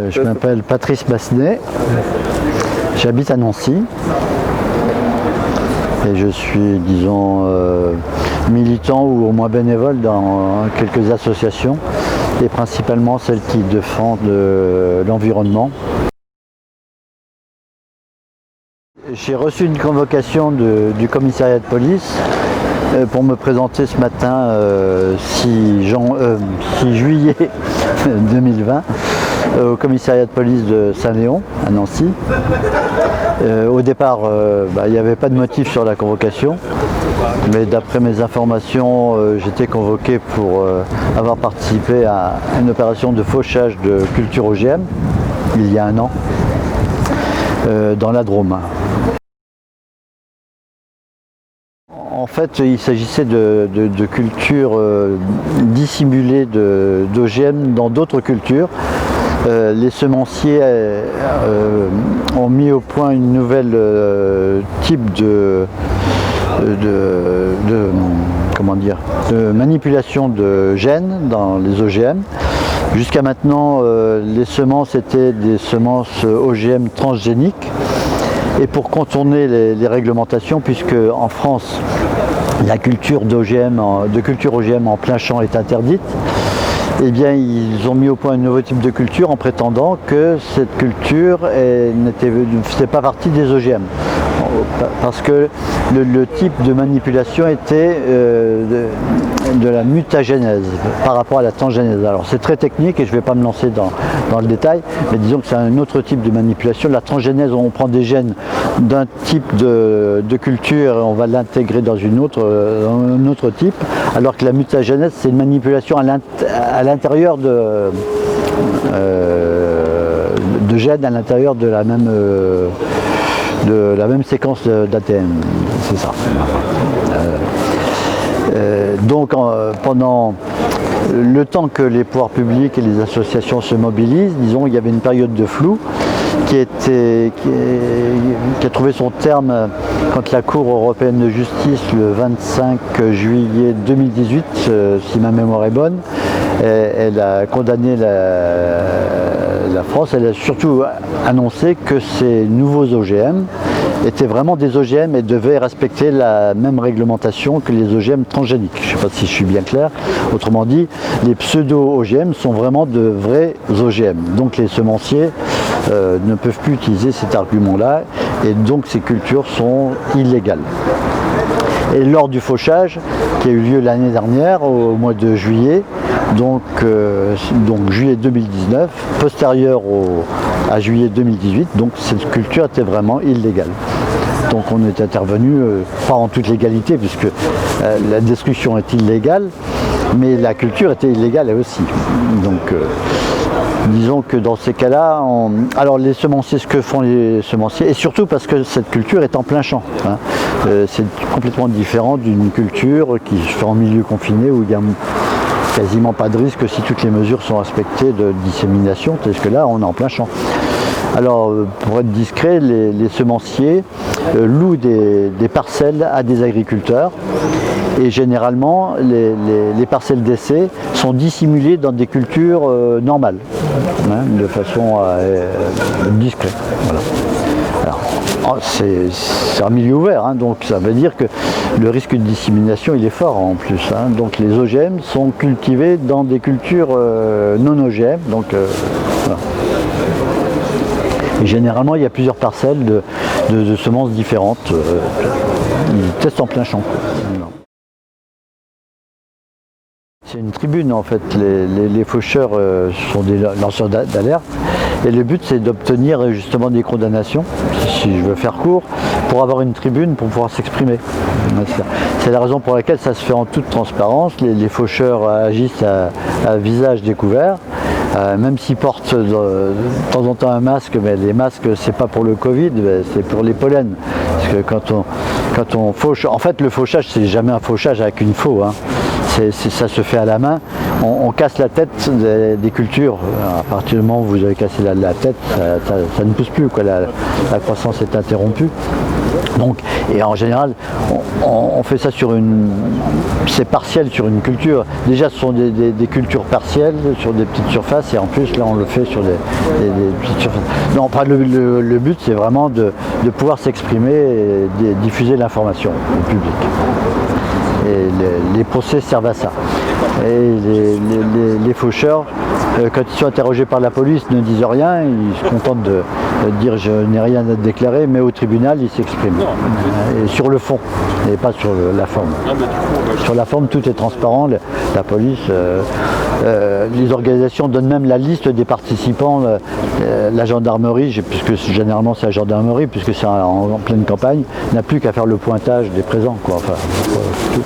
Je m'appelle Patrice Massenet, j'habite à Nancy et je suis, disons, militant ou au moins bénévole dans quelques associations et principalement celles qui défendent l'environnement. J'ai reçu une convocation du commissariat de police pour me présenter ce matin 6 juillet 2020 au commissariat de police de Saint-Léon à Nancy. Au départ, il n'y avait pas de motif sur la convocation, mais d'après mes informations, j'étais convoqué pour avoir participé à une opération de fauchage de culture OGM il y a un an dans la Drôme. En fait, il s'agissait de cultures dissimulées d'OGM dans d'autres cultures. Les semenciers ont mis au point une nouvelle type de manipulation de gènes dans les OGM. Jusqu'à maintenant, les semences étaient des semences OGM transgéniques. Et pour contourner les réglementations, puisque en France, la culture de culture OGM en plein champ est interdite, eh bien, ils ont mis au point un nouveau type de culture en prétendant que cette culture ne faisait pas partie des OGM. Parce que le type de manipulation était de la mutagénèse par rapport à la transgénèse. Alors c'est très technique et je ne vais pas me lancer dans le détail, mais disons que c'est un autre type de manipulation. La transgénèse, on prend des gènes d'un type de culture et on va l'intégrer dans un autre type, alors que la mutagénèse, c'est une manipulation à l'intérieur de gènes à l'intérieur de la même séquence d'ADN, c'est ça. Donc pendant le temps que les pouvoirs publics et les associations se mobilisent, disons, il y avait une période de flou qui a trouvé son terme quand la Cour européenne de justice, le 25 juillet 2018, si ma mémoire est bonne, elle a condamné la France. Elle a surtout annoncé que ces nouveaux OGM étaient vraiment des OGM et devaient respecter la même réglementation que les OGM transgéniques. Je ne sais pas si je suis bien clair. Autrement dit, les pseudo-OGM sont vraiment de vrais OGM. Donc les semenciers ne peuvent plus utiliser cet argument-là et donc ces cultures sont illégales. Et lors du fauchage qui a eu lieu l'année dernière, au mois de juillet, donc juillet 2019, postérieur à juillet 2018, donc cette culture était vraiment illégale. Donc on est intervenu, pas en toute légalité, puisque la destruction est illégale, mais la culture était illégale elle aussi. Donc disons que dans ces cas-là, alors les semenciers, ce que font les semenciers, et surtout parce que cette culture est en plein champ. Hein. C'est complètement différent d'une culture qui se fait en milieu confiné où il y a quasiment pas de risque si toutes les mesures sont respectées de dissémination, parce que là on est en plein champ. Alors pour être discret, les semenciers louent des parcelles à des agriculteurs et généralement les parcelles d'essai sont dissimulées dans des cultures normales, hein, de façon discrète. Voilà. Alors, c'est un milieu ouvert, hein, donc ça veut dire que le risque de dissémination il est fort en plus. Hein, donc les OGM sont cultivés dans des cultures non OGM. Donc, voilà. Et généralement il y a plusieurs parcelles de semences différentes. Ils testent en plein champ. C'est une tribune en fait, les faucheurs sont des lanceurs d'alerte et le but c'est d'obtenir justement des condamnations, si je veux faire court, pour avoir une tribune pour pouvoir s'exprimer. C'est la raison pour laquelle ça se fait en toute transparence, les faucheurs agissent à visage découvert, même s'ils portent de temps en temps un masque, mais les masques c'est pas pour le Covid, c'est pour les pollens. Parce que quand on fauche, en fait le fauchage c'est jamais un fauchage avec une faux. Hein. Ça se fait à la main, on casse la tête des cultures. À partir du moment où vous avez cassé la tête, ça ne pousse plus, quoi. La croissance est interrompue. Donc, Et en général, on fait ça c'est partiel sur une culture. Déjà, ce sont des cultures partielles sur des petites surfaces, et en plus, là, on le fait sur des petites surfaces. Non, enfin, le but, c'est vraiment de pouvoir s'exprimer et de diffuser l'information au public. Et les procès servent à ça. Et les faucheurs, quand ils sont interrogés par la police, ne disent rien, ils se contentent de dire je n'ai rien à déclarer, mais au tribunal, ils s'expriment. Et sur le fond, et pas sur la forme. Sur la forme, tout est transparent. La police, les organisations donnent même la liste des participants, la gendarmerie, puisque généralement c'est la gendarmerie, puisque c'est en pleine campagne, n'a plus qu'à faire le pointage des présents, quoi. Enfin, tout.